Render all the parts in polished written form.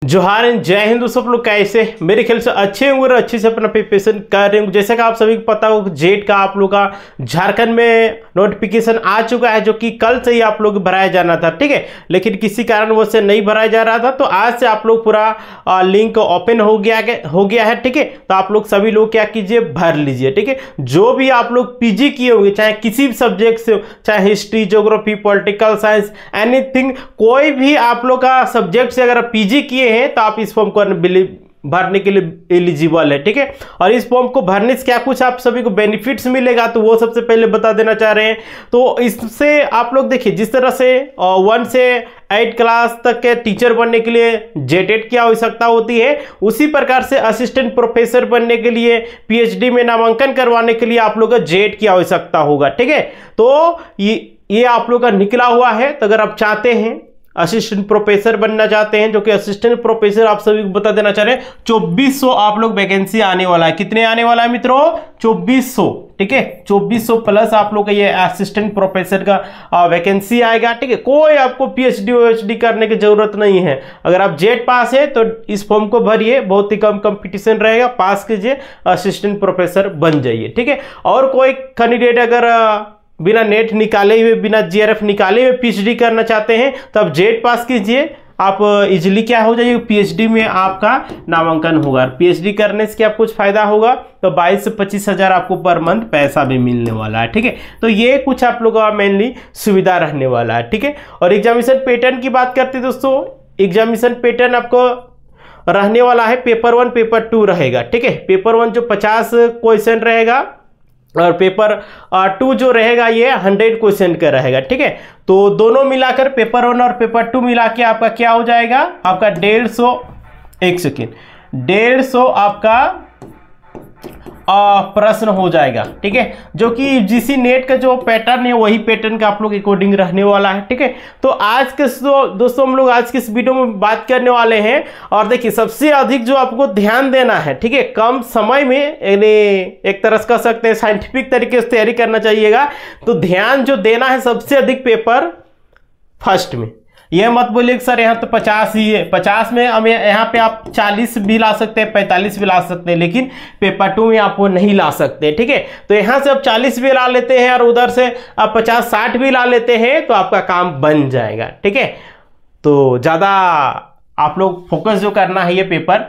जोहार एंड जय हिंद दोस्तों। आप लोग कैसे, मेरे ख्याल से अच्छे होंगे और अच्छे से अपना प्रिपरेशन कर रहे होंगे। जैसा कि आप सभी को पता हो, जेट का आप लोग का झारखंड में नोटिफिकेशन आ चुका है, जो कि कल से ही आप लोग भराया जाना था, ठीक है। लेकिन किसी कारण वो से नहीं भराया जा रहा था, तो आज से आप लोग पूरा लिंक ओपन हो गया है, ठीक है। तो आप लोग सभी लोग क्या कीजिए, भर लीजिए, ठीक है। जो भी आप लोग पीजी किए होंगे, चाहे किसी भी सब्जेक्ट से, चाहे history, geography, political science, anything, कोई भी आप लोग का सब्जेक्ट से अगर पीजी किए हैं तो आप इस फॉर्म को भरने के लिए एलिजिबल है, ठीक है। और इस फॉर्म को भरने से क्या कुछ आप सभी को बेनिफिट्स मिलेगा, तो वो सबसे पहले बता देना चाह रहे हैं। तो इससे आप लोग देखिए, जिस तरह से 1 से 8 क्लास तक के टीचर बनने के लिए जेटेट की आवश्यकता होती है, उसी प्रकार से असिस्टेंट प्रोफेसर बनने के लिए, पीएचडी में नामांकन करवाने के लिए आप लोग को जेट की आवश्यकता होगा, ठीक है। तो ये आप लोग का निकला हुआ है। तो अगर आप चाहते हैं असिस्टेंट प्रोफेसर बनना चाहते हैं, जो कि असिस्टेंट प्रोफेसर आप सभी को बता देना चाह रहे हैं, 2400 आप लोग वैकेंसी आने वाला है। कितने आने वाला है मित्रों? 2400, ठीक है। 2400 प्लस आप लोग का ये असिस्टेंट प्रोफेसर का वैकेंसी आएगा, ठीक है। कोई आपको पीएचडी करने की जरूरत नहीं है। अगर आप जेट पास है तो इस फॉर्म को भरिए, बहुत ही कम कंपटीशन रहेगा, पास कीजिए, असिस्टेंट प्रोफेसर बन जाइए, ठीक है। और कोई कैंडिडेट अगर बिना नेट निकाले हुए, बिना जीआरएफ निकाले हुए पीएचडी करना चाहते हैं, तो आप जेट पास कीजिए, आप इजीली क्या हो जाइए, पीएचडी में आपका नामांकन होगा। पीएचडी करने से क्या कुछ फायदा होगा, तो 22 से 25 हज़ार आपको पर मंथ पैसा भी मिलने वाला है, ठीक है। तो ये कुछ आप लोगों का मेनली सुविधा रहने वाला है, ठीक है। और एग्जामिनेशन पैटर्न की बात करते हैं दोस्तों, एग्जामिनेशन पैटर्न आपको रहने वाला है, पेपर 1 पेपर 2 रहेगा, ठीक है। पेपर 1 जो 50 क्वेश्चन रहेगा, और पेपर 2 जो रहेगा ये 100 क्वेश्चन का रहेगा, ठीक है। तो दोनों मिलाकर पेपर 1 और पेपर 2 मिला के आपका क्या हो जाएगा, आपका 150 आपका प्रश्न हो जाएगा, ठीक है। जो कि यूजीसी नेट का जो पैटर्न है, वही पैटर्न का आप लोग अकॉर्डिंग रहने वाला है, ठीक है। तो आज के दोस्तों हम लोग आज के इस वीडियो में बात करने वाले हैं। और देखिए, सबसे अधिक जो आपको ध्यान देना है, ठीक है, कम समय में, यानी एक तरह से कह सकते हैं साइंटिफिक तरीके से तैयारी करना चाहिएगा। तो ध्यान जो देना है सबसे अधिक पेपर फर्स्ट में। ये मत बोलिए कि सर यहाँ तो 50 ही है, 50 में हम यहाँ पे आप 40 भी ला सकते हैं, 45 भी ला सकते हैं, लेकिन पेपर 2 में आप वो नहीं ला सकते, ठीक है। तो यहाँ से आप 40 भी ला लेते हैं और उधर से आप 50-60 भी ला लेते हैं, तो आपका काम बन जाएगा, ठीक है। तो ज़्यादा आप लोग फोकस जो करना है ये पेपर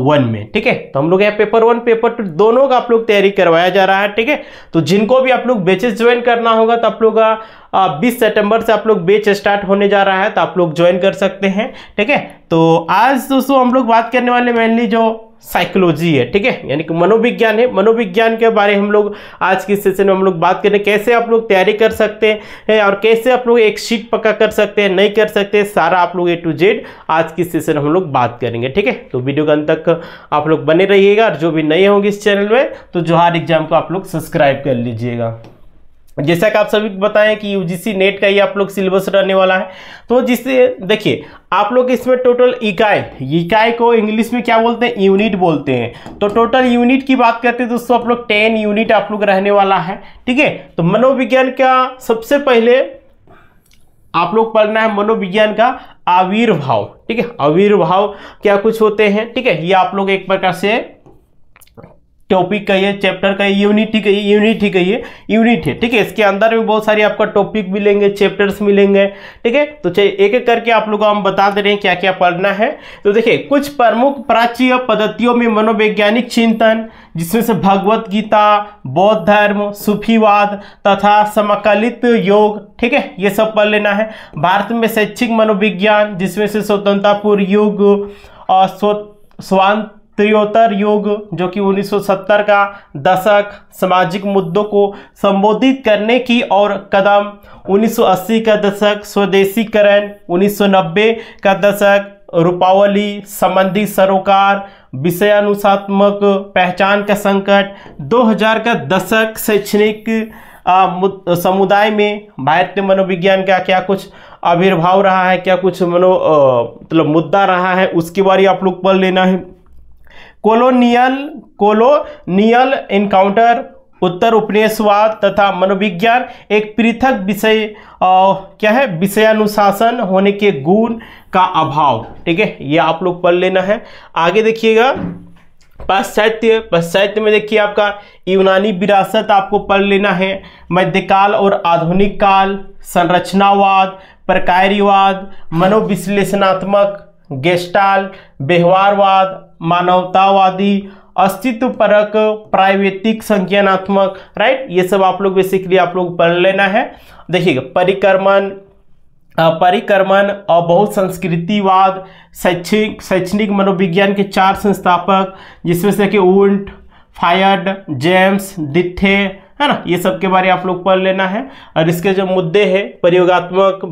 1 में, ठीक है। तो हम लोग यहाँ पेपर 1 पेपर 2 दोनों का आप लोग तैयारी करवाया जा रहा है, ठीक है। तो जिनको भी आप लोग बैचेस ज्वाइन करना होगा, तो आप लोग 20 सितंबर से आप लोग बैच स्टार्ट होने जा रहा है, तो आप लोग ज्वाइन कर सकते हैं, ठीक है। तो आज दोस्तों हम लोग बात करने वाले मेनली जो साइकोलॉजी है, ठीक है, यानी कि मनोविज्ञान है। मनोविज्ञान के बारे में हम लोग आज की सेशन में हम लोग बात करें, कैसे आप लोग तैयारी कर सकते हैं और कैसे आप लोग एक शीट पक्का कर सकते हैं, नहीं कर सकते, सारा आप लोग A to Z आज की सेशन हम लोग बात करेंगे, ठीक है। तो वीडियो के अंत तक आप लोग बने रहिएगा, और जो भी नए होंगे इस चैनल में, तो जोहार एग्जाम को आप लोग सब्सक्राइब कर लीजिएगा। जैसा कि आप सभी को बताएं कि यूजीसी नेट का ही आप लोग सिलेबस रहने वाला है। तो जिससे देखिए, आप लोग इसमें टोटल इकाई को इंग्लिश में क्या बोलते हैं, यूनिट बोलते हैं। तो टोटल यूनिट की बात करते हैं दोस्तों, आप लोग 10 यूनिट आप लोग रहने वाला है, ठीक है। तो मनोविज्ञान का सबसे पहले आप लोग पढ़ना है मनोविज्ञान का आविर्भाव, ठीक है। आविर्भाव क्या कुछ होते हैं, ठीक है। ये आप लोग एक प्रकार से टॉपिक का ये चैप्टर का यूनिट ही है, ठीक है। इसके अंदर में बहुत सारी आपका टॉपिक मिलेंगे, चैप्टर्स मिलेंगे, ठीक है। तो चलिए एक एक करके आप लोगों को हम बता दे रहे हैं क्या क्या पढ़ना है। तो देखिए, कुछ प्रमुख प्राच्य पद्धतियों में मनोवैज्ञानिक चिंतन, जिसमें से भगवत गीता, बौद्ध धर्म, सूफीवाद तथा समकालिक योग, ठीक है, ये सब पढ़ लेना है। भारत में शैक्षिक मनोविज्ञान, जिसमें से स्वतंत्रता पूर्व युग और त्रियोत्तर युग, जो कि 1970 का दशक, सामाजिक मुद्दों को संबोधित करने की और कदम, 1980 का दशक, स्वदेशीकरण, 1990 का दशक, रूपावली संबंधी सरोकार, विषयानुसात्मक पहचान का संकट, 2000 का दशक, शैक्षणिक समुदाय में भारतीय मनोविज्ञान का क्या कुछ आविर्भाव रहा है, क्या कुछ मतलब मुद्दा रहा है, उसके बारे आप लोग पढ़ लेना है। कोलोनियल एनकाउंटर उत्तर उपनिवेशवाद तथा मनोविज्ञान एक पृथक विषय क्या है, विषयानुशासन होने के गुण का अभाव। ठीक है, ये आप लोग पढ़ लेना है। आगे देखिएगा पाश्चात्य में देखिए आपका यूनानी विरासत आपको पढ़ लेना है। मध्यकाल और आधुनिक काल, संरचनावाद, प्रकार्यवाद, मनोविश्लेषणात्मक, गेस्टाल्ट, व्यवहारवाद, मानवतावादी, अस्तित्वपरक, प्रावैधिक संज्ञानात्मक, राइट, ये सब आप लोग बेसिकली आप लोग पढ़ लेना है। देखिएगा परिक्रमण और बहुसंस्कृतिवाद, शैक्षणिक मनोविज्ञान के 4 संस्थापक, जिसमें से कि वुंट, फायड, जेम्स, डिथे, है ना, ये सब के बारे में आप लोग पढ़ लेना है। और इसके जो मुद्दे हैं, प्रयोगात्मक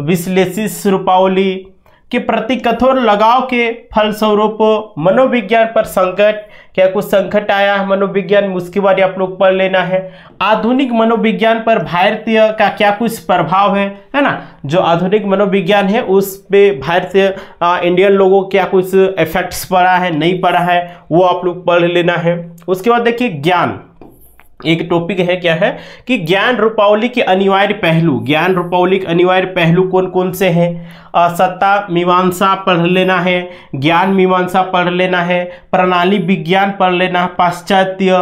विश्लेषित रूपावली के प्रति कठोर लगाव के फलस्वरूप मनोविज्ञान पर संकट, क्या कुछ संकट आया है मनोविज्ञान में, उसके बारे आप लोग पढ़ लेना है। आधुनिक मनोविज्ञान पर भारतीय का क्या कुछ प्रभाव है ना, जो आधुनिक मनोविज्ञान है उस पे भारतीय इंडियन लोगों क्या कुछ इफेक्ट्स पड़ा है, नहीं पड़ा है, वो आप लोग पढ़ लेना है। उसके बाद देखिए ज्ञान, एक टॉपिक है, क्या है कि ज्ञान रूपावली के अनिवार्य पहलू, ज्ञान रूपावली के अनिवार्य पहलू कौन कौन से हैं। सत्ता मीमांसा पढ़ लेना है, ज्ञान मीमांसा पढ़ लेना है, प्रणाली विज्ञान पढ़ लेना है, पाश्चात्य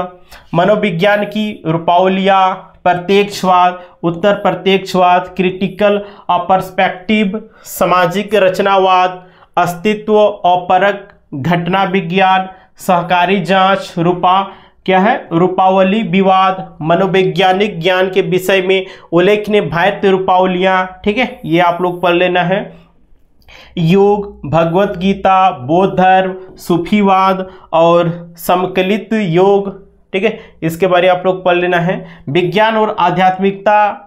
मनोविज्ञान की रूपावलियाँ, प्रत्यक्षवाद, उत्तर प्रत्यक्षवाद, क्रिटिकल और पर्सपेक्टिव, सामाजिक रचनावाद, अस्तित्व और परक घटना विज्ञान, सहकारी जांच, क्या है रूपावली विवाद, मनोवैज्ञानिक ज्ञान के विषय में उल्लेखनीय भारतीय रूपावलियाँ। ठीक है, ये आप लोग पढ़ लेना है। योग, भगवत गीता, बौद्ध धर्म, सूफीवाद और समकलित योग। ठीक है, इसके बारे में आप लोग पढ़ लेना है। विज्ञान और आध्यात्मिकता,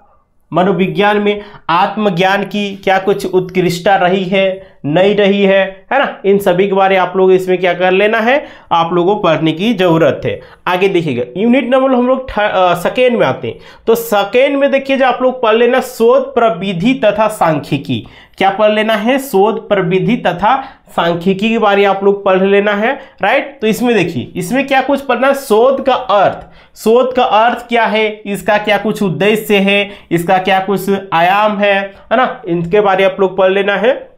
मनोविज्ञान में आत्मज्ञान की क्या कुछ उत्कृष्टता रही है, नहीं रही है ना, इन सभी के बारे आप लोग इसमें क्या कर लेना है, आप लोगों को पढ़ने की जरूरत है। आगे देखिएगा यूनिट नंबर हम लोग सेकेंड में आते हैं, तो सेकेंड में देखिए जो आप लोग पढ़ लेना शोध प्रविधि तथा सांख्यिकी। क्या पढ़ लेना है, शोध प्रविधि तथा सांख्यिकी के बारे आप लोग पढ़ लेना है, राइट। तो इसमें देखिए इसमें क्या कुछ पढ़ना है, शोध का अर्थ, शोध का अर्थ क्या है, इसका क्या कुछ उद्देश्य है, इसका क्या कुछ आयाम है ना, इनके बारे आप लोग पढ़ लेना है।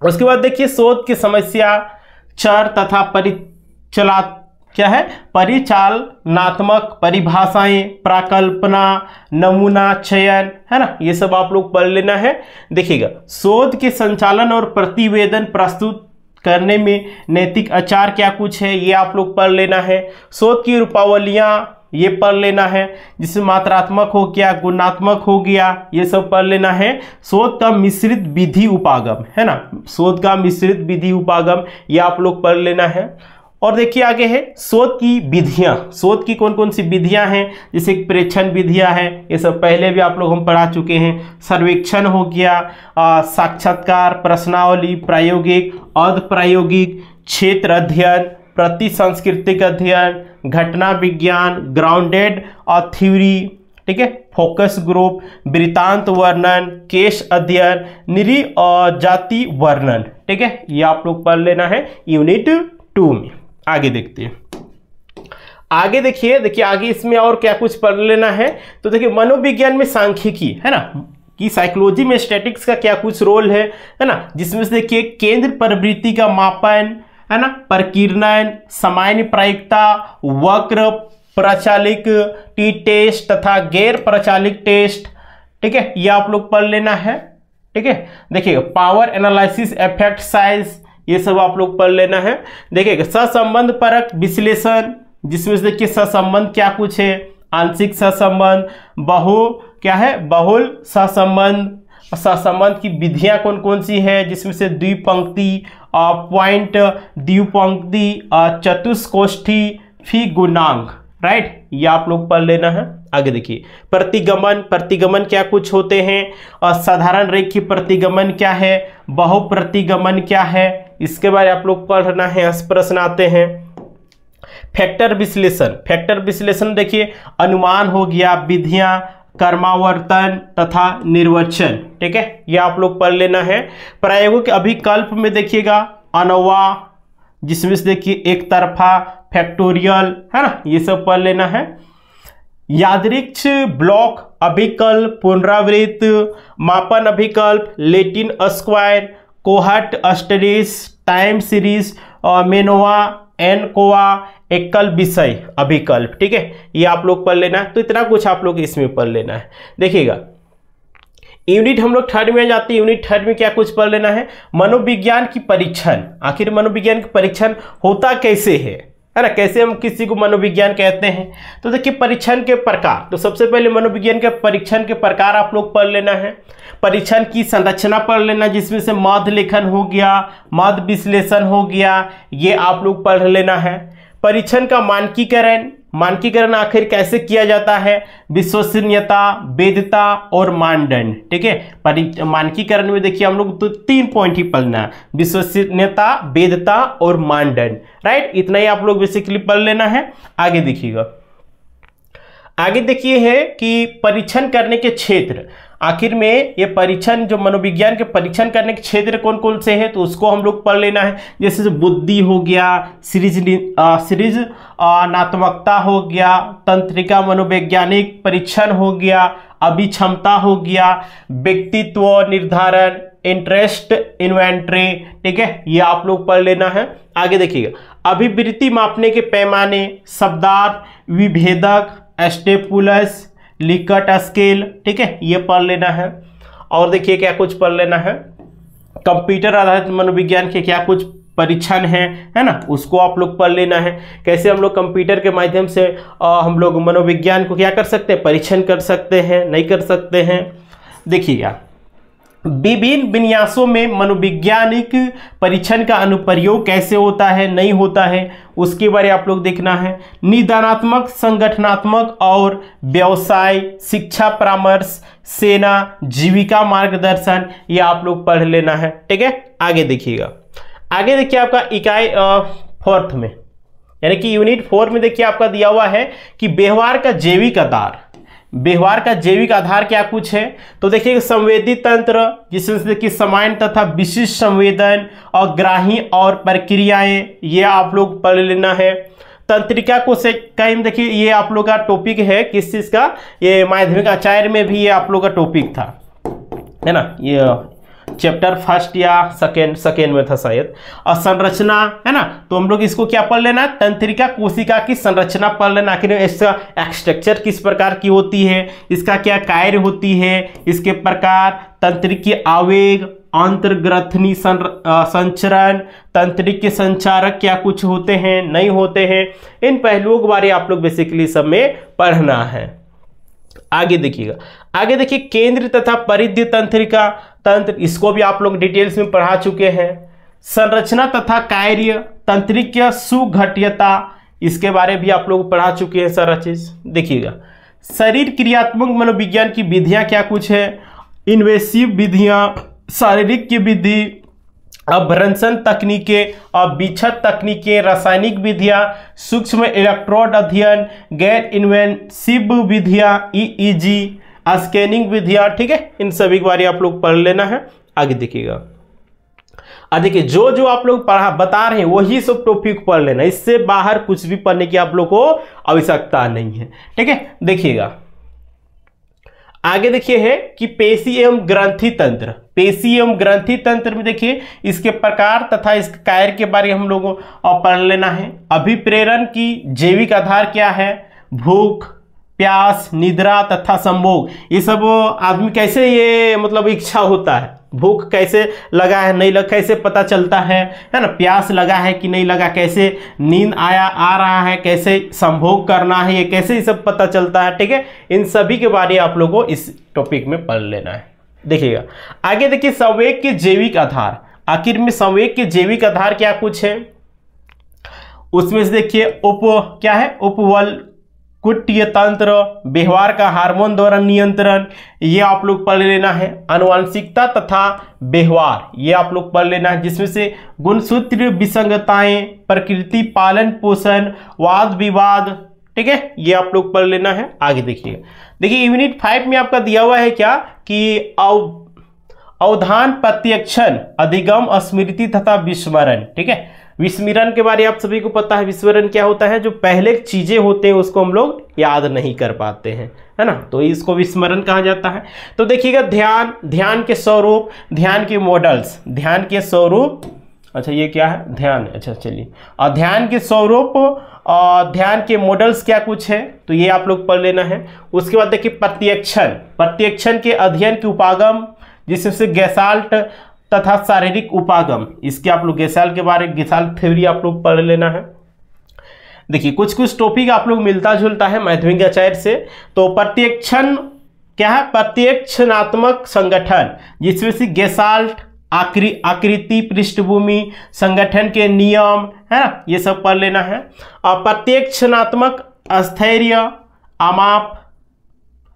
उसके बाद देखिए शोध की समस्या, चर तथा परिचालनात्मक परिभाषाएं, प्राकल्पना, नमूना चयन, है ना, ये सब आप लोग पढ़ लेना है। देखिएगा शोध के संचालन और प्रतिवेदन प्रस्तुत करने में नैतिक आचार क्या कुछ है, ये आप लोग पढ़ लेना है। शोध की रूपावलियाँ ये पढ़ लेना है, जिसमें मात्रात्मक हो गया, गुणात्मक हो गया, ये सब पढ़ लेना है। शोध का मिश्रित विधि उपागम, है ना, शोध का मिश्रित विधि उपागम ये आप लोग पढ़ लेना है। और देखिए आगे है शोध की विधियां, शोध की कौन कौन सी विधियां हैं, जैसे प्रेक्षण विधियां हैं, ये सब पहले भी आप लोग हम पढ़ा चुके हैं। सर्वेक्षण हो गया, साक्षात्कार, प्रश्नावली, प्रायोगिक, अर्ध प्रायोगिक, क्षेत्र अध्ययन, प्रति सांस्कृतिक अध्ययन, घटना विज्ञान, ग्राउंडेड और थ्योरी, ठीक है, फोकस ग्रुप, वृत्तांत वर्णन, केस अध्ययन, निरीह और जाति वर्णन। ठीक है, ये आप लोग पढ़ लेना है यूनिट 2 में। आगे देखते हैं, आगे देखिए आगे इसमें और क्या कुछ पढ़ लेना है। तो देखिए मनोविज्ञान में सांख्यिकी, है ना, कि साइकोलॉजी में स्टैटिक्स का क्या कुछ रोल है ना, जिसमें से देखिए केंद्र प्रवृत्ति का मापन, है ना, प्रकीर्णन, सामान्य प्रायिकता, वक्र, प्रचालिक टी टेस्ट तथा गैर प्रचालिक टेस्ट। ठीक है, ये आप लोग पढ़ लेना है। ठीक है, देखिए पावर एनालिसिस, इफेक्ट साइज, ये सब आप लोग पढ़ लेना है। देखिएगा सहसंबंध परक विश्लेषण, जिसमें से देखिए सहसंबंध क्या कुछ है, आंशिक सहसंबंध, बहुल सहसंबंध, सहसंबंध की विधियां कौन कौन सी है, जिसमें से द्विपंक्ति, पॉइंट, द्विपंक्ति, चतुष्कोष्ठी, फी गुणांक, राइट, ये आप लोग पढ़ लेना है। आगे देखिए प्रतिगमन क्या कुछ होते हैं, और साधारण रेखीय प्रतिगमन क्या है, बहुप्रतिगमन क्या है, इसके बारे आप लोग पढ़ना है, प्रश्न आते हैं। फैक्टर विश्लेषण देखिए अनुमान हो गया, विधियां, कर्मावर्तन तथा निर्वचन। ठीक है, ये आप लोग पढ़ लेना है। प्रयोगों के अभिकल्प में देखिएगा अनवा, जिसमें से देखिए एक तरफा, फैक्टोरियल, है ना, ये सब पढ़ लेना है। यादृच्छ, ब्लॉक, अभिकल्प, पुनरावृत्त, मापन अभिकल्प, Latin square, कोहट एस्टेरिस, time series, मेनोवा, ANCOVA, एकल विषय अभिकल्प। ठीक है, ये आप लोग पढ़ लेना है। तो इतना कुछ आप लोग इसमें पढ़ लेना है। देखिएगा, यूनिट हम लोग थर्ड में जाते हैं। यूनिट थर्ड में क्या कुछ पढ़ लेना है, मनोविज्ञान की परीक्षण। आखिर मनोविज्ञान की परीक्षण होता कैसे है ना, कैसे हम किसी को मनोविज्ञान कहते हैं। तो देखिए, परीक्षण के प्रकार, तो सबसे पहले मनोविज्ञान के परीक्षण के प्रकार आप लोग पढ़ लेना है। परीक्षण की संरचना पढ़ लेना, जिसमें से माध्य लेखन हो गया, माध्य विश्लेषण हो गया, ये आप लोग पढ़ लेना है। परीक्षण का मानकीकरण, मानकीकरण आखिर कैसे किया जाता है, विश्वसनीयता, वैधता और मानदंड। ठीक है, मानकीकरण में देखिए हम लोग तो 3 पॉइंट ही पढ़ना है, विश्वसनीयता, वैधता और मानदंड। राइट, इतना ही आप लोग बेसिकली पढ़ लेना है। आगे देखिएगा, आगे देखिए है कि परीक्षण करने के क्षेत्र। आखिर में ये परीक्षण, जो मनोविज्ञान के परीक्षण करने के क्षेत्र कौन कौन से हैं, तो उसको हम लोग पढ़ लेना है। जैसे बुद्धि हो गया, सृजनात्मकता हो गया, तंत्रिका मनोवैज्ञानिक परीक्षण हो गया, अभिक्षमता हो गया, व्यक्तित्व निर्धारण, इंटरेस्ट इन्वेंट्री। ठीक है, ये आप लोग पढ़ लेना है। आगे देखिएगा, अभिवृत्ति मापने के पैमाने, शब्दार्थ, विभेदक, स्टेपुलस, लिकट स्केल। ठीक है, ये पढ़ लेना है। और देखिए क्या कुछ पढ़ लेना है, कंप्यूटर आधारित मनोविज्ञान के क्या कुछ परीक्षण है ना, उसको आप लोग पढ़ लेना है। कैसे हम लोग कंप्यूटर के माध्यम से हम लोग मनोविज्ञान को क्या कर सकते हैं, परीक्षण कर सकते हैं, नहीं कर सकते हैं। देखिएगा, विभिन्न विन्यासों में मनोवैज्ञानिक परीक्षण का अनुप्रयोग कैसे होता है, नहीं होता है, उसके बारे आप लोग देखना है। निदानात्मक, संगठनात्मक और व्यवसाय, शिक्षा परामर्श, सेना, जीविका मार्गदर्शन, ये आप लोग पढ़ लेना है। ठीक है, आगे देखिएगा, आगे देखिए आपका इकाई 4th में, यानी कि यूनिट 4 में देखिए आपका दिया हुआ है कि व्यवहार का जैविक आधार। व्यवहार का जैविक आधार क्या कुछ है, तो देखिए संवेदी तंत्र, जिसमें से देखिए सामान्य तथा विशिष्ट संवेदन और ग्राही और प्रक्रियाएं, ये आप लोग पढ़ लेना है। तंत्रिका को से कहीं देखिए, ये आप लोग का टॉपिक है किस चीज का, ये माध्यमिक आचार्य में भी ये आप लोग का टॉपिक था, है ना, ये चैप्टर 1 या सेकेंड में था शायद। और संरचना, है ना, तो हम लोग इसको क्या पढ़ लेना, तंत्रिका कोशिका की संरचना पढ़ लेना। आखिर इसका स्ट्रक्चर किस प्रकार की होती है, इसका क्या कार्य होती है, इसके प्रकार, तंत्रिक के आवेग, अंतर्ग्रथनी संचरण, तंत्रिक के संचारक क्या कुछ होते हैं, नहीं होते हैं, इन पहलुओं के बारे आप लोग बेसिकली सब में पढ़ना है। आगे देखिएगा, आगे देखिए केंद्र तथा परिधि तंत्रिका तंत्र, इसको भी आप लोग डिटेल्स में पढ़ा चुके हैं। संरचना तथा कार्य, तंत्रिक सुघट्यता, इसके बारे भी आप लोग पढ़ा चुके हैं सारा चीज। देखिएगा, शरीर क्रियात्मक मनोविज्ञान की विधियां क्या कुछ है, इन्वेसिव विधियां, शारीरिक की विधि, अभ्रंशन तकनीकें, अभिक्षत तकनीकें, रासायनिक विधियां, सूक्ष्म इलेक्ट्रोड अध्ययन, गैर इन्वेसिव विधियां, ईईजी, स्कैनिंग विधियां। ठीक है, इन सभी के बारे आप लोग पढ़ लेना है। आगे देखिएगा, देखिए जो जो आप लोग बता रहे हैं वही सब टॉपिक पढ़ लेना, इससे बाहर कुछ भी पढ़ने की आप लोग को आवश्यकता नहीं है। ठीक है, देखिएगा, आगे देखिए है कि पेशी एवं ग्रंथि तंत्र। पेशी एवं ग्रंथि तंत्र में देखिए इसके प्रकार तथा इसके कार्य के बारे में हम लोगों को पढ़ लेना है। अभिप्रेरण की जैविक आधार क्या है, भूख, प्यास, निद्रा तथा संभोग, ये सब आदमी कैसे ये मतलब इच्छा होता है, भूख कैसे लगा है नहीं लगा, कैसे पता चलता है ना, प्यास लगा है कि नहीं लगा, कैसे नींद आ रहा है, कैसे संभोग करना है, ये कैसे ये सब पता चलता है। ठीक है, इन सभी के बारे आप लोगों को इस टॉपिक में पढ़ लेना है। देखिएगा, आगे देखिए संवेग के जैविक आधार। आखिर में संवेग के जैविक आधार क्या कुछ है, उसमें से देखिए क्या है, उपवल कुटीय तंत्र, व्यवहार का हार्मोन द्वारा नियंत्रण, ये आप लोग पढ़ लेना है। आनुवांशिकता तथा व्यवहार, ये आप लोग पढ़ लेना है, जिसमें से गुणसूत्र विसंगताएं, प्रकृति पालन पोषण, वाद विवाद। ठीक है, ये आप लोग पढ़ लेना है। आगे देखिए, देखिए यूनिट 5 में आपका दिया हुआ है क्या कि अवधान, प्रत्यक्षण, अधिगम, स्मृति तथा विस्मरण। ठीक है, विस्मरण के बारे में आप सभी को पता है। विस्मरण क्या होता है? जो पहले चीजें होते हैं उसको हम लोग याद नहीं कर पाते हैं, है ना, तो इसको विस्मरण कहा जाता है। तो देखिएगा ध्यान, ध्यान के स्वरूप, ध्यान के मॉडल्स, ध्यान के स्वरूप, अच्छा ये क्या है? ध्यान, अच्छा चलिए, और ध्यान के स्वरूप और ध्यान के मॉडल्स क्या कुछ है तो ये आप लोग पढ़ लेना है। उसके बाद देखिए प्रत्यक्षण, प्रत्यक्षण के अध्ययन के उपागम, जिसमें गेसाल्ट तथा शारीरिक उपागम, इसके आप लोग गेसाल्ट के बारे में, गेसाल्ट थ्योरी आप लोग पढ़ लेना है। देखिए कुछ कुछ टॉपिक आप लोग मिलता जुलता है माध्यमिक आचार्य से। तो प्रत्यक्षण क्या है? प्रत्यक्षणात्मक संगठन, जिसमें से गेसाल्ट, आकृति, पृष्ठभूमि, संगठन के नियम, है ना, ये सब पढ़ लेना है। और प्रत्यक्षणात्मक स्थैर्य, आमाप,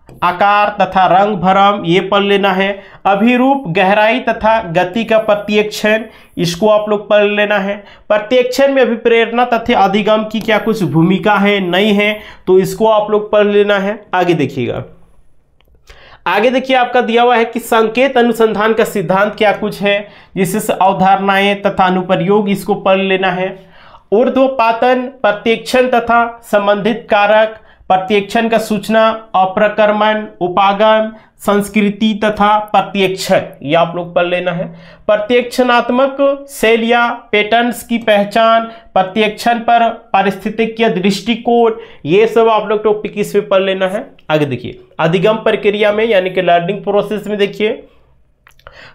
आकार तथा रंग भरम, ये पढ़ लेना है। अभिरूप, गहराई तथा गति का प्रत्यक्षण, इसको आप लोग पढ़ लेना है। प्रत्यक्षण में अभिप्रेरणा तथा अधिगम की क्या कुछ भूमिका है, नहीं है, तो इसको आप लोग पढ़ लेना है। आगे देखिएगा, आगे देखिए आपका दिया हुआ है कि संकेत अनुसंधान का सिद्धांत क्या कुछ है, जिससे अवधारणाएं तथा अनुप्रयोग, इसको पढ़ लेना है। ऊर्ध्वपातन, प्रत्यक्षण तथा संबंधित कारक, प्रत्यक्षण का सूचना, अप्रक्रमण, उपागम, संस्कृति तथा प्रत्यक्षण, ये आप लोग पढ़ लेना है। प्रत्यक्षणात्मक शैलियाँ, पैटर्न्स की पहचान, प्रत्यक्षण पर पारिस्थितिकीय दृष्टिकोण, ये सब आप लोग टॉपिक इसमें पढ़ लेना है। आगे देखिए अधिगम प्रक्रिया में यानी कि लर्निंग प्रोसेस में देखिए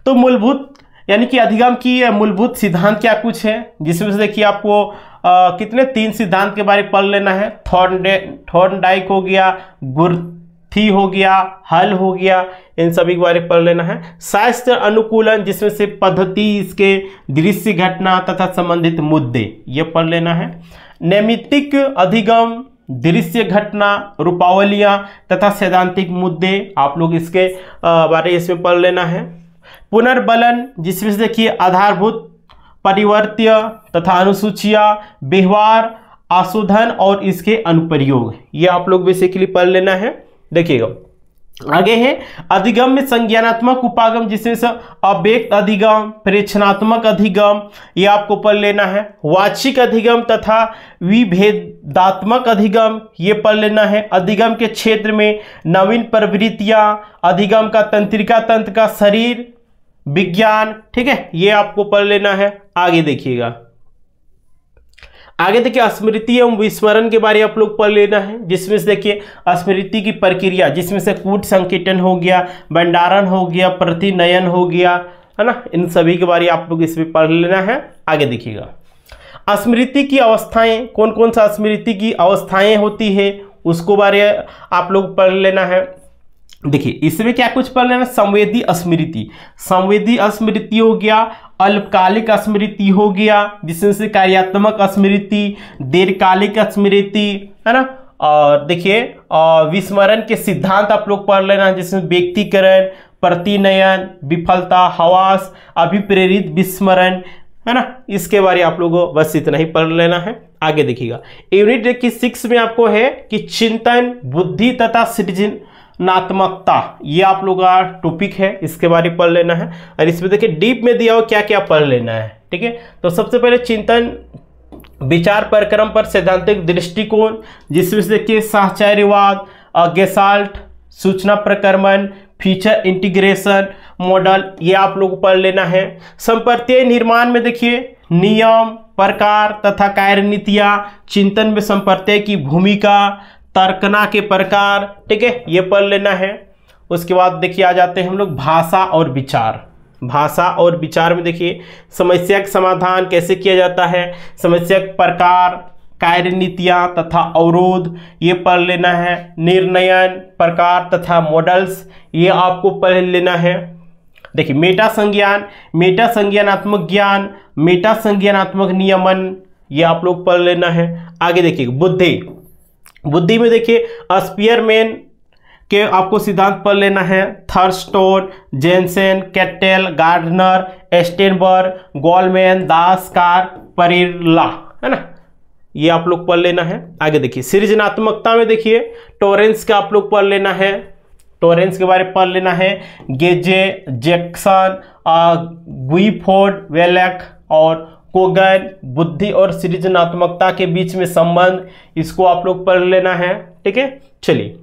तो मूलभूत यानी कि अधिगम की मूलभूत सिद्धांत क्या कुछ है, जिसमें से देखिए आपको कितने 3 सिद्धांत के बारे में पढ़ लेना है। थॉर्नडाइक हो गया, गुर्थी हो गया, हल हो गया, इन सभी के बारे में पढ़ लेना है। शास्त्र अनुकूलन, जिसमें से पद्धति, इसके दृश्य, घटना तथा संबंधित मुद्दे, ये पढ़ लेना है। नैमित्तिक अधिगम, दृश्य, घटना, रूपावलियां तथा सैद्धांतिक मुद्दे, आप लोग इसके बारे में इसमें पढ़ लेना है। पुनर्बलन, जिसमें से देखिए आधारभूत, परिवर्त्य तथा अनुसूचिया, व्यवहार, आशोधन और इसके अनुप्रयोग, ये आप लोग बेसिकली पढ़ लेना है। देखिएगा आगे है अधिगम में संज्ञानात्मक उपागम, जिसमें से अव्यक्त अधिगम, प्रेक्षणात्मक अधिगम, ये आपको पढ़ लेना है। वाचिक अधिगम तथा विभेदात्मक अधिगम, ये पढ़ लेना है। अधिगम के क्षेत्र में नवीन प्रवृत्तियां, अधिगम का तंत्रिका तंत्र का शरीर विज्ञान, ठीक है, ये आपको पढ़ लेना है। आगे देखिएगा, आगे देखिए स्मृति एवं विस्मरण के बारे में आप लोग पढ़ लेना है, जिसमें से देखिए स्मृति की प्रक्रिया, जिसमें से कूट संकेतन हो गया, भंडारण हो गया, प्रतिनयन हो गया, है ना, इन सभी के बारे में आप लोग इसमें पढ़ लेना है। आगे देखिएगा स्मृति की अवस्थाएं, कौन कौन सा स्मृति की अवस्थाएं होती है उसको बारे आप लोग पढ़ लेना है। देखिए इसमें क्या कुछ पढ़ लेना, संवेदी स्मृति, संवेदी स्मृति हो गया, अल्पकालिक स्मृति हो गया, जिसमें से कार्यात्मक स्मृति, दीर्घकालिक स्मृति, है ना, और देखिए विस्मरण के सिद्धांत आप लोग पढ़ लेना, जिसमें व्यक्तिकरण, प्रतिनयन, विफलता, हवास, अभिप्रेरित विस्मरण, है ना, इसके बारे आप लोगों को बस इतना ही पढ़ लेना है। आगे देखिएगा यूनिट देखिए 6 में आपको है कि चिंतन, बुद्धि तथा सृजनात्मकता, ये आप लोगों का टॉपिक है, इसके बारे में पढ़ लेना है। और इसमें देखिए डीप में दिया हो क्या क्या पढ़ लेना है, ठीक है। तो सबसे पहले चिंतन, विचार प्रक्रम पर सैद्धांतिक दृष्टिकोण, जिसमें से देखिए साहचर्यवाद, गेसाल्ट, सूचना प्रक्रमण, फीचर इंटीग्रेशन मॉडल, ये आप लोग पढ़ लेना है। संप्रत्यय निर्माण में देखिए नियम, प्रकार तथा कार्यनीतियां, चिंतन में संप्रत्यय की भूमिका, तर्कना के प्रकार, ठीक है, ये पढ़ लेना है। उसके बाद देखिए आ जाते हैं हम लोग भाषा और विचार। भाषा और विचार में देखिए समस्या का समाधान कैसे किया जाता है, समस्या के प्रकार, कार्यनीतियां तथा अवरोध, ये पढ़ लेना है। निर्णयन, प्रकार तथा मॉडल्स, ये आपको पढ़ लेना है। देखिए मेटा संज्ञान, मेटा संज्ञानात्मक ज्ञान, मेटा संज्ञानात्मक नियमन, ये आप लोग पढ़ लेना है। आगे देखिए बुद्धि, बुद्धि में देखिए स्पीयरमैन के आपको सिद्धांत पढ़ लेना है। थर्स्टोन, Jensen, cattail, gardener, Steinberg, Goleman, दास, कार, परिरला, है ना, ये आप लोग पढ़ लेना है। आगे देखिए सृजनात्मकता में देखिए टॉरेंस का आप लोग पढ़ लेना है। टॉरेंस के बारे में पढ़ लेना है, गेजे, जैक्सन, गुइफोर्ड, वेलेक और कोगन, बुद्धि और सृजनात्मकता के बीच में संबंध, इसको आप लोग पढ़ लेना है। ठीक है, चलिए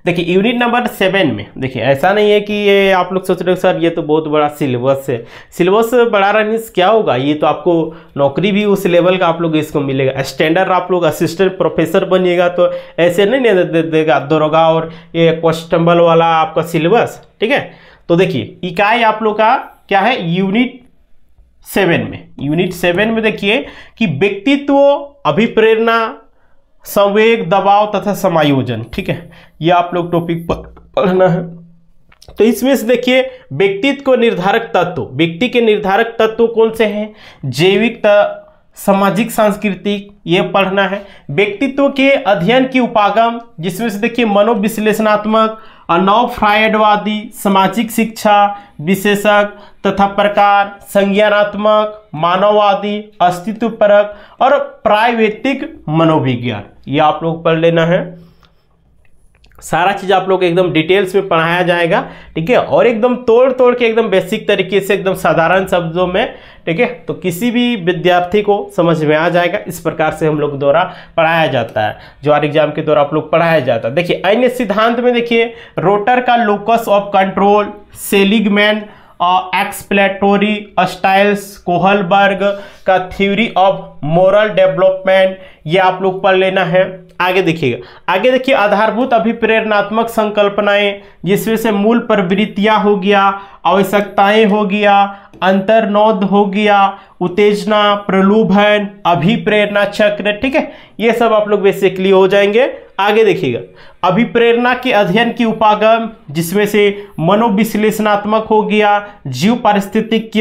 देखिए यूनिट नंबर 7 में देखिए, ऐसा नहीं है कि ये आप लोग सोच रहे हो सर ये तो बहुत बड़ा सिलेबस है, सिलेबस बढ़ा रहने से क्या होगा, ये तो आपको नौकरी भी उस लेवल का आप लोग इसको मिलेगा। स्टैंडर्ड आप लोग असिस्टेंट प्रोफेसर बनिएगा तो ऐसे नहीं दे देगा दरोगा और ये कांस्टेबल वाला आपका सिलेबस। ठीक है, तो देखिए इकाई आप लोग का क्या है यूनिट 7 में। यूनिट 7 में देखिए कि व्यक्तित्व, अभिप्रेरणा, संवेग, दबाव तथा समायोजन। ठीक है, ये आप लोग टॉपिक पढ़ना है। तो इसमें से देखिए व्यक्तित्व को निर्धारक तत्व, व्यक्ति के निर्धारक तत्व कौन से हैं, जैविक, सामाजिक, सांस्कृतिक, ये पढ़ना है। व्यक्तित्व के अध्ययन की उपागम, जिसमें से देखिए मनोविश्लेषणात्मक, नव फ्रायडवादी, सामाजिक शिक्षा, विशेषक तथा प्रकार, संज्ञानात्मक, मानववादी, अस्तित्वपरक और प्रावैधिक मनोविज्ञान, ये आप लोग पढ़ लेना है। सारा चीज आप लोग एकदम डिटेल्स में पढ़ाया जाएगा। ठीक है, और एकदम तोड़ तोड़ के एकदम बेसिक तरीके से एकदम साधारण शब्दों में। ठीक है, तो किसी भी विद्यार्थी को समझ में आ जाएगा। इस प्रकार से हम लोग द्वारा पढ़ाया जाता है, जो आर एग्जाम के द्वारा आप लोग पढ़ाया जाता है। देखिए अन्य सिद्धांत में देखिए रोटर का locus of control, Seligman explanatory styles, Kohlberg का थ्योरी ऑफ मोरल डेवलपमेंट, ये आप लोग पढ़ लेना है। आगे देखिएगा, आगे देखिए आधारभूत अभिप्रेरणात्मक संकल्पनाएं, जिसमें से मूल प्रवृत्तियां हो गया, आवश्यकताएं हो गया, अंतर्नोद हो गया, उत्तेजना, प्रलोभन, अभिप्रेरणा चक्र। ठीक है, ये सब आप लोग बेसिकली हो जाएंगे। आगे देखिएगा अभिप्रेरणा के अध्ययन की उपागम, जिसमें से मनोविश्लेषणात्मक हो गया, जीव पारिस्थितिकी,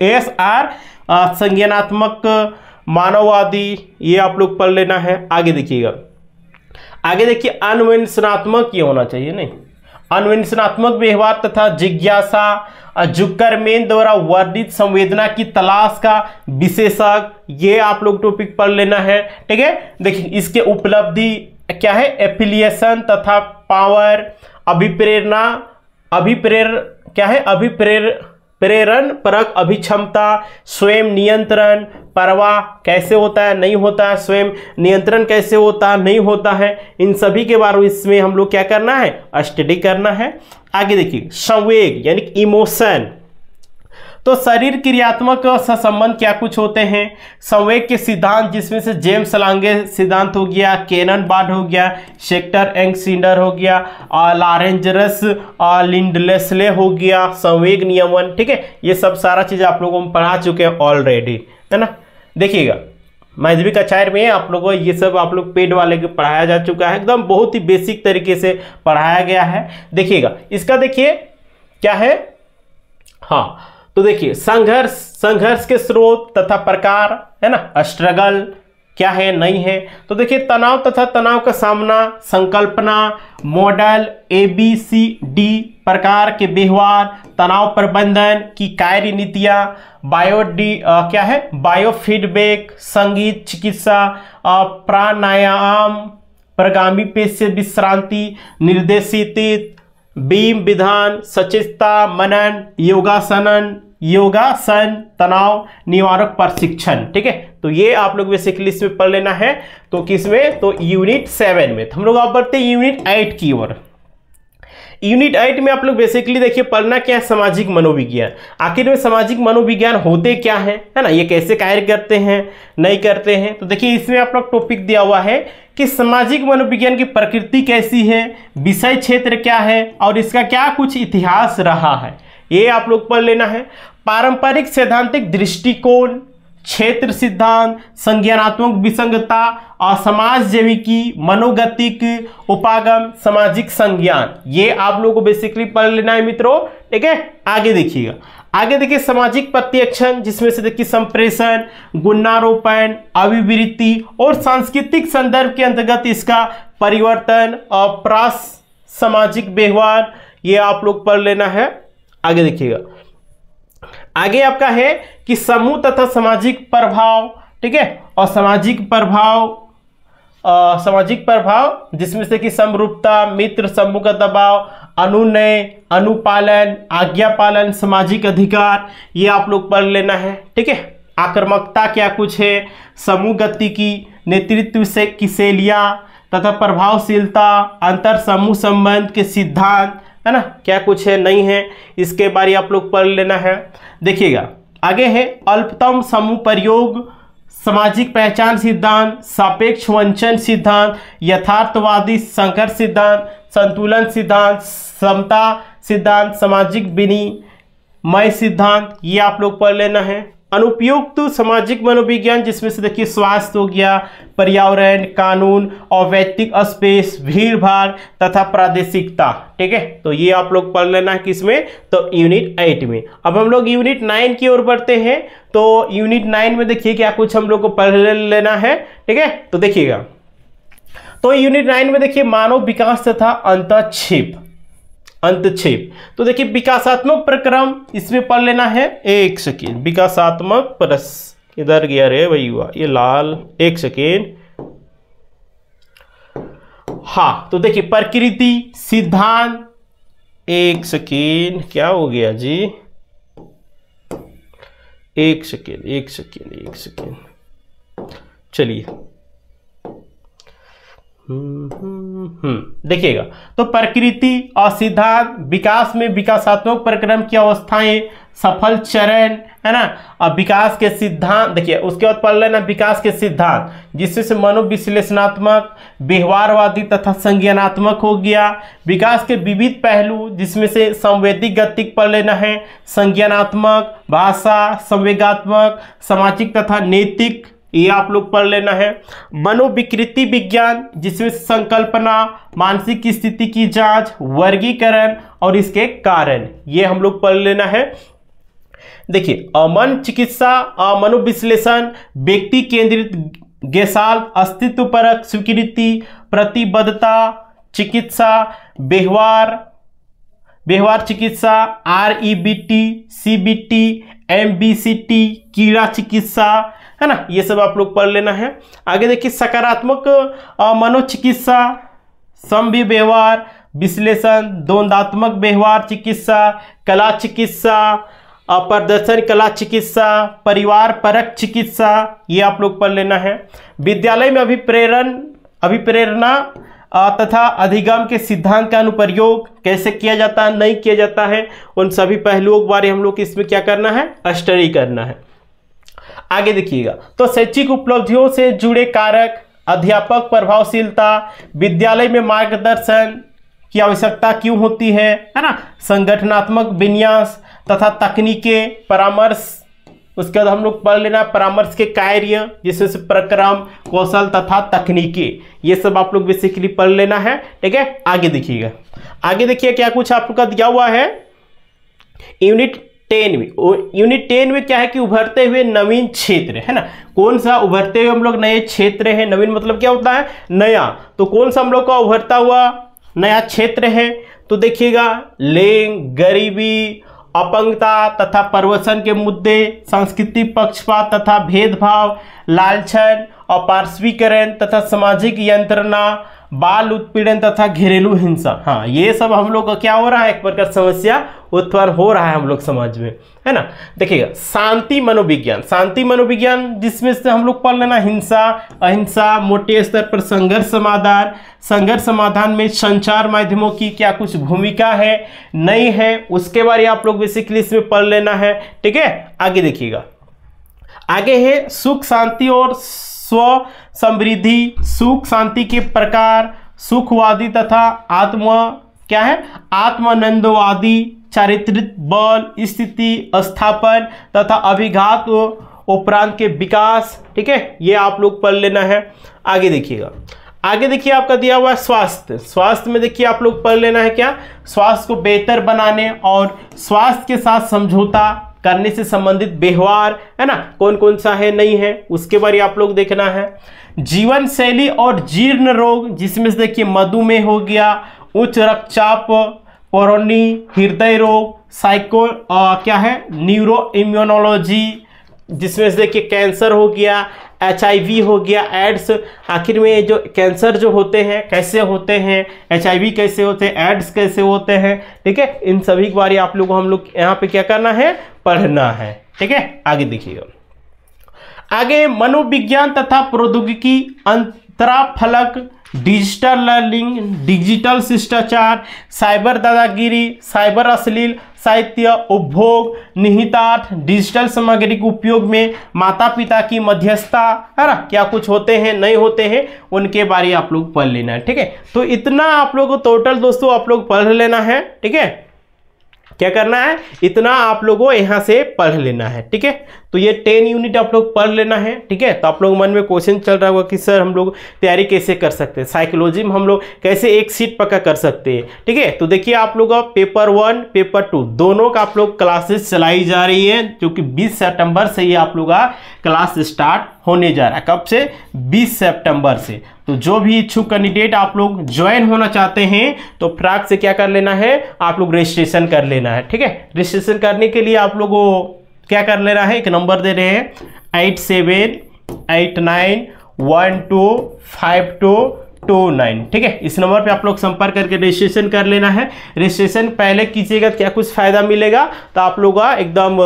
ASR, संज्ञानात्मक, मानववादी, ये आप लोग पढ़ लेना है। आगे देखिएगा, आगे देखिए अन्वेषणात्मक ये होना चाहिए, नहीं अन्वेषणात्मक व्यवहार तथा जिज्ञासा, जुकरमैन द्वारा वर्णित संवेदना की तलाश का विशेषक, ये आप लोग टॉपिक पढ़ लेना है। ठीक है, देखिए इसके उपलब्धि क्या है, एफिलिएशन तथा पावर, अभिप्रेरणा, क्या है प्रेरण परक अभिक्षमता, स्वयं नियंत्रण, परवाह कैसे होता है नहीं होता है, स्वयं नियंत्रण कैसे होता है नहीं होता है, इन सभी के बारे में इसमें हम लोग क्या करना है, स्टडी करना है। आगे देखिए संवेग यानी इमोशन, तो शरीर क्रियात्मक से संबंध क्या कुछ होते हैं, संवेग के सिद्धांत, जिसमें से जेम्स लांगे सिद्धांत हो गया, केनन बार्ड हो गया, शेक्टर एंगसिंडर हो गया, लॉरेंजरस लिंडलेस्ले हो गया, संवेग नियमन। ठीक है, ये सब सारा चीज़ आप लोगों को पढ़ा चुके हैं ऑलरेडी, है ना। देखिएगा माध्यमिक कक्षा में आप लोगों को ये सब आप लोग पेड वाले के पढ़ाया जा चुका है, एकदम बहुत ही बेसिक तरीके से पढ़ाया गया है। देखिएगा इसका देखिए क्या है, हाँ तो देखिए संघर्ष के स्रोत तथा प्रकार, है ना, स्ट्रगल क्या है नहीं है। तो देखिए तनाव तथा तनाव का सामना, संकल्पना, मॉडल, ABCD प्रकार के व्यवहार, तनाव प्रबंधन की कार्य नीतियाँ, क्या है बायोफीडबैक, संगीत, चिकित्सा, प्राणायाम, प्रगामी पेश विश्रांति, निर्देशित बीम विधान, सचेतता, मनन, योगासन, तनाव निवारक प्रशिक्षण। ठीक है, तो ये आप लोग बेसिकली इसमें पढ़ लेना है। तो किसमें, तो यूनिट 7 में। तो हम लोग आप बढ़ते हैं यूनिट 8 की ओर। यूनिट 8 में आप लोग बेसिकली देखिए पढ़ना क्या है, सामाजिक मनोविज्ञान। आखिर में सामाजिक मनोविज्ञान होते क्या है ना, ये कैसे कार्य करते हैं नहीं करते हैं। तो देखिए इसमें आप लोग टॉपिक दिया हुआ है कि सामाजिक मनोविज्ञान की प्रकृति कैसी है, विषय क्षेत्र क्या है और इसका क्या कुछ इतिहास रहा है, ये आप लोग पढ़ लेना है। पारंपरिक सैद्धांतिक दृष्टिकोण, क्षेत्र सिद्धांत, संज्ञानात्मक विसंगता, असमाज जैविकी, मनोगतिक उपागम, सामाजिक संज्ञान, ये आप लोगों को बेसिकली पढ़ लेना है मित्रों। ठीक है, आगे देखिएगा, आगे देखिए सामाजिक प्रत्यक्षण, जिसमें से देखिए संप्रेषण, गुणारोपण, अभिवृत्ति और सांस्कृतिक संदर्भ के अंतर्गत इसका परिवर्तन और प्रास सामाजिक व्यवहार, ये आप लोग पढ़ लेना है। आगे देखिएगा, आगे आपका है कि समूह तथा सामाजिक प्रभाव। ठीक है, और सामाजिक प्रभाव सामाजिक प्रभाव, जिसमें से कि समरूपता, मित्र, समूह का दबाव, अनुनय, अनुपालन, आज्ञा पालन, सामाजिक अधिकार, ये आप लोग पढ़ लेना है। ठीक है। आक्रामकता क्या कुछ है, समूह गति की, नेतृत्व से की शैलियाँ तथा प्रभावशीलता, अंतर समूह संबंध के सिद्धांत, है ना, क्या कुछ है नहीं है, इसके बारे आप लोग पढ़ लेना है। देखिएगा आगे है अल्पतम समूह प्रयोग, सामाजिक पहचान सिद्धांत, सापेक्ष वंचन सिद्धांत, यथार्थवादी संघर्ष सिद्धांत, संतुलन सिद्धांत, समता सिद्धांत, सामाजिक विनिमय सिद्धांत, ये आप लोग पढ़ लेना है। अनुपयुक्त सामाजिक मनोविज्ञान, जिसमें से देखिए स्वास्थ्य हो गया, पर्यावरण, कानून, अवैयक्तिक स्पेस, भीड़ भाड़ तथा प्रादेशिकता। ठीक है, तो ये आप लोग पढ़ लेना है किसमें, तो यूनिट 8 में। अब हम लोग यूनिट 9 की ओर बढ़ते हैं। तो यूनिट 9 में देखिए क्या कुछ हम लोग को पढ़ लेना है। ठीक है, तो देखिएगा, तो यूनिट 9 में देखिए मानव विकास तथा अंतक्षेप। तो देखिए विकासात्मक प्रक्रम, इसमें पढ़ लेना है। एक सेकेंड, विकासात्मक परस किधर गया रे भैया, ये लाल, एक सेकेंड। हाँ, तो देखिए प्रकृति सिद्धांत, एक सेकेंड, क्या हो गया जी, एक सेकेंड, चलिए। देखिएगा, तो प्रकृति और सिद्धांत, विकास में विकासात्मक प्रक्रम की अवस्थाएं, सफल चरण, है ना, और विकास के सिद्धांत। देखिए उसके बाद पढ़ लेना विकास के सिद्धांत, जिसमें से मनोविश्लेषणात्मक, व्यवहारवादी तथा संज्ञानात्मक हो गया। विकास के विविध पहलू, जिसमें से संवेदिक गतिक पढ़ लेना है, संज्ञानात्मक, भाषा, संवेगात्मक, सामाजिक तथा नैतिक, ये आप लोग पढ़ लेना है। मनोविकृति विज्ञान, जिसमें संकल्पना, मानसिक स्थिति की जांच, वर्गीकरण और इसके कारण, ये हम लोग पढ़ लेना है। देखिए मन चिकित्सा, मनोविश्लेषण, व्यक्ति केंद्रित गेसाल, अस्तित्वपरक स्वीकृति, प्रतिबद्धता चिकित्सा, व्यवहार चिकित्सा, REBT, CBT, MBCT, कीड़ा चिकित्सा, है ना, ये सब आप लोग पढ़ लेना है। आगे देखिए सकारात्मक मनोचिकित्सा, समव्य व्यवहार विश्लेषण, द्वंद्वात्मक व्यवहार चिकित्सा, कला चिकित्सा, प्रदर्शन कला चिकित्सा, परिवार परक चिकित्सा, ये आप लोग पढ़ लेना है। विद्यालय में अभिप्रेरणा तथा अधिगम के सिद्धांत का अनुप्रयोग कैसे किया जाता है, नहीं किया जाता है, उन सभी पहलुओं के बारे हम लोग इसमें क्या करना है, स्टडी करना है। आगे देखिएगा, तो शैक्षिक उपलब्धियों से जुड़े कारक, अध्यापक प्रभावशीलता, विद्यालय में मार्गदर्शन की आवश्यकता क्यों होती है ना, संगठनात्मक विन्यास तथा तकनीकें, परामर्श। उसके बाद हम लोग पढ़ लेना परामर्श के कार्य, जिसमें से प्रक्रम, कौशल तथा तकनीकें, ये सब आप लोग बेसिकली पढ़ लेना है। ठीक है, आगे देखिएगा, आगे देखिए क्या कुछ आप लोग का दिया हुआ है यूनिट 10 में। यूनिट 10 में क्या है कि उभरते हुए नवीन क्षेत्र, है ना, कौन सा उभरते हुए हम लोग नए क्षेत्र है, नवीन मतलब क्या होता है, नया, तो कौन सा हम लोग का उभरता हुआ नया क्षेत्र है, तो देखिएगा लिंग, गरीबी, अपंगता तथा प्रवचन के मुद्दे, सांस्कृतिक पक्षपात तथा भेदभाव, लालचन और पार्श्वीकरण तथा सामाजिक यंत्रणा, बाल उत्पीड़न तथा घरेलू हिंसा। हाँ, ये सब हम लोग का क्या हो रहा है, एक प्रकार समस्या उत्पन्न हो रहा है हम लोग समाज में, है ना। देखिएगा शांति मनोविज्ञान, जिसमें से हम लोग पढ़ लेना हिंसा, अहिंसा, मोटे स्तर पर संघर्ष समाधान में संचार माध्यमों की क्या कुछ भूमिका है, नहीं है, उसके बारे आप लोग बेसिकली इसमें पढ़ लेना है। ठीक है, आगे देखिएगा, आगे है सुख शांति और स्व समृद्धि, सुख शांति के प्रकार, सुखवादी तथा आत्मानंदवादी, चारित्रिक बल, स्थिति स्थापन तथा अभिघात उपरांत के विकास। ठीक है, ये आप लोग पढ़ लेना है। आगे देखिएगा, आगे देखिए आपका दिया हुआ है स्वास्थ्य में देखिए आप लोग पढ़ लेना है क्या, स्वास्थ्य को बेहतर बनाने और स्वास्थ्य के साथ समझौता करने से संबंधित व्यवहार, है ना, कौन कौन सा है, नहीं है, उसके बारे आप लोग देखना है। जीवन शैली और जीर्ण रोग, जिसमें से देखिए मधुमेह हो गया, उच्च रक्तचाप, पौरोनी, हृदय रोग, न्यूरो इम्यूनोलॉजी, जिसमें से देखिए कैंसर हो गया, HIV हो गया, एड्स, आखिर में जो कैंसर जो होते हैं कैसे होते हैं, HIV कैसे होते हैं, एड्स कैसे होते हैं, ठीक है, इन सभी के बारे आप लोग को हम लोग यहाँ पे क्या करना है, पढ़ना है। ठीक है, आगे देखिएगा। आगे मनोविज्ञान तथा प्रौद्योगिकी, अंतराफलक, डिजिटल लर्निंग, डिजिटल शिष्टाचार, साइबर दादागिरी, साइबर अश्लील साहित्य, उपभोग, निहितार्थ, डिजिटल सामग्री के उपयोग में माता पिता की मध्यस्थता, है ना, क्या कुछ होते हैं नहीं होते हैं, उनके बारे आप लोग पढ़ लेना है। ठीक है, तो इतना आप लोग को टोटल दोस्तों आप लोग पढ़ लेना है। ठीक है, क्या करना है, इतना आप लोगों को यहाँ से पढ़ लेना है। ठीक है, तो ये 10 यूनिट आप लोग पढ़ लेना है। ठीक है, तो आप लोग मन में क्वेश्चन चल रहा होगा कि सर हम लोग तैयारी कैसे कर सकते हैं, साइकोलॉजी में हम लोग कैसे एक सीट पक्का कर सकते हैं। ठीक है, तो देखिए आप लोग पेपर 1 पेपर 2 दोनों का आप लोग क्लासेस चलाई जा रही है, जो कि 20 सितंबर से ही आप लोग का क्लास स्टार्ट होने जा रहा है। कब से, 20 सितंबर से। तो जो भी इच्छुक कैंडिडेट आप लोग ज्वाइन होना चाहते हैं तो फ्राक से क्या कर लेना है, आप लोग रजिस्ट्रेशन कर लेना है। ठीक है, रजिस्ट्रेशन करने के लिए आप लोग को क्या कर लेना है, एक नंबर दे रहे हैं 8789125229। ठीक है, इस नंबर पे आप लोग संपर्क करके रजिस्ट्रेशन कर लेना है। रजिस्ट्रेशन पहले कीजिएगा, क्या कुछ फायदा मिलेगा, तो आप लोग का एकदम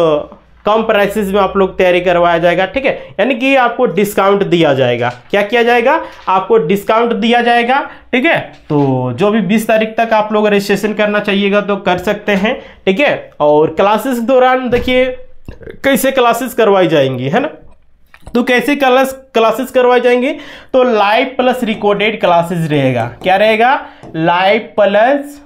कम प्राइसेस में आप लोग तैयारी करवाया जाएगा। ठीक है, यानी कि आपको डिस्काउंट दिया जाएगा। क्या किया जाएगा, आपको डिस्काउंट दिया जाएगा। ठीक है, तो जो भी 20 तारीख तक आप लोग रजिस्ट्रेशन करना चाहिएगा तो कर सकते हैं। ठीक है, और क्लासेस के दौरान देखिए कैसे क्लासेस करवाई जाएंगी, है ना, तो कैसे क्लासेस करवाई जाएंगी, तो लाइव प्लस रिकॉर्डेड क्लासेस रहेगा। क्या रहेगा, लाइव प्लस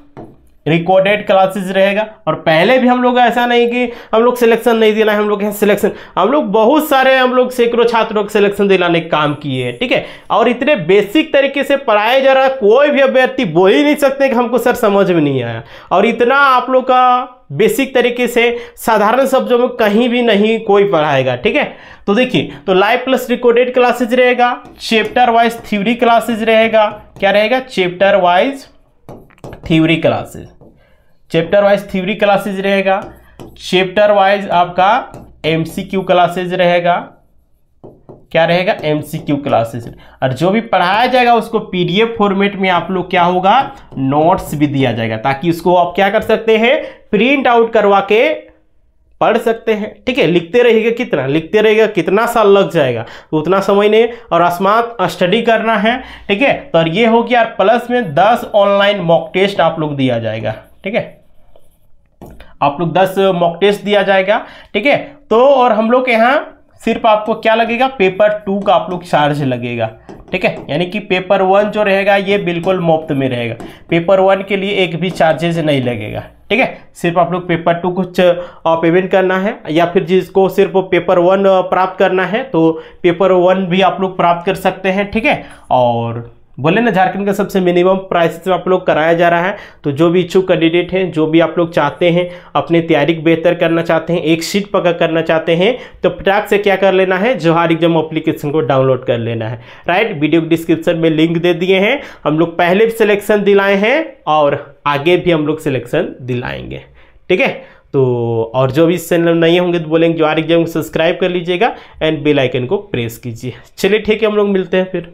रिकॉर्डेड क्लासेस रहेगा। और पहले भी हम लोग ऐसा नहीं कि हम लोग सिलेक्शन नहीं दिला है, हम लोग सिलेक्शन, हम लोग बहुत सारे हम लोग सैकड़ों छात्रों को सिलेक्शन दिलाने का काम किए हैं। ठीक है, और इतने बेसिक तरीके से पढ़ाया जा रहा है, कोई भी अभ्यर्थी बोल ही नहीं सकते कि हमको सर समझ में नहीं आया। और इतना आप लोग का बेसिक तरीके से साधारण शब्दों में कहीं भी नहीं कोई पढ़ाएगा। ठीक है, तो देखिए, तो लाइव प्लस रिकॉर्डेड क्लासेज रहेगा, चैप्टर वाइज थ्योरी क्लासेज रहेगा। क्या रहेगा, chapter wise theory classes, chapter wise theory classes रहेगा। चैप्टर वाइज आपका MCQ क्लासेज रहेगा। क्या रहेगा, MCQ क्लासेस। और जो भी पढ़ाया जाएगा उसको PDF फॉर्मेट में आप लोग क्या होगा, नोट्स भी दिया जाएगा, ताकि उसको आप क्या कर सकते हैं, प्रिंट आउट करवा के पढ़ सकते हैं। ठीक है, लिखते रहेगा, कितना लिखते रहेगा, कितना साल लग जाएगा, तो उतना समय नहीं, और स्मार्ट स्टडी करना है। ठीक है, तो ये हो गया, प्लस में 10 ऑनलाइन मॉक टेस्ट आप लोग दिया जाएगा। ठीक है, आप लोग 10 मॉक टेस्ट दिया जाएगा। ठीक है, तो और हम लोग यहाँ सिर्फ आपको क्या लगेगा, पेपर 2 का आप लोग चार्ज लगेगा। ठीक है, यानी कि पेपर 1 जो रहेगा ये बिल्कुल मुफ्त में रहेगा, पेपर 1 के लिए एक भी चार्जेस नहीं लगेगा। ठीक है, सिर्फ आप लोग पेपर 2 कुछ पेमेंट करना है, या फिर जिसको सिर्फ पेपर 1 प्राप्त करना है तो पेपर 1 भी आप लोग प्राप्त कर सकते हैं। ठीक है, और बोले ना झारखंड का सबसे मिनिमम प्राइस में आप लोग कराया जा रहा है। तो जो भी इच्छुक कैंडिडेट हैं, जो भी आप लोग चाहते हैं अपने तैयारी को बेहतर करना चाहते हैं, एक सीट पक्का करना चाहते हैं, तो फटाक से क्या कर लेना है, जोहार एग्जाम एप्लीकेशन को डाउनलोड कर लेना है। राइट, वीडियो डिस्क्रिप्शन में लिंक दे दिए हैं। हम लोग पहले भी सिलेक्शन दिलाए हैं और आगे भी हम लोग सिलेक्शन दिलाएंगे। ठीक है, तो और जो भी इस चैनल नहीं होंगे तो बोलेंगे जोहार एग्जाम को सब्सक्राइब कर लीजिएगा एंड बेल आइकन को प्रेस कीजिए। चलिए ठीक है, हम लोग मिलते हैं फिर।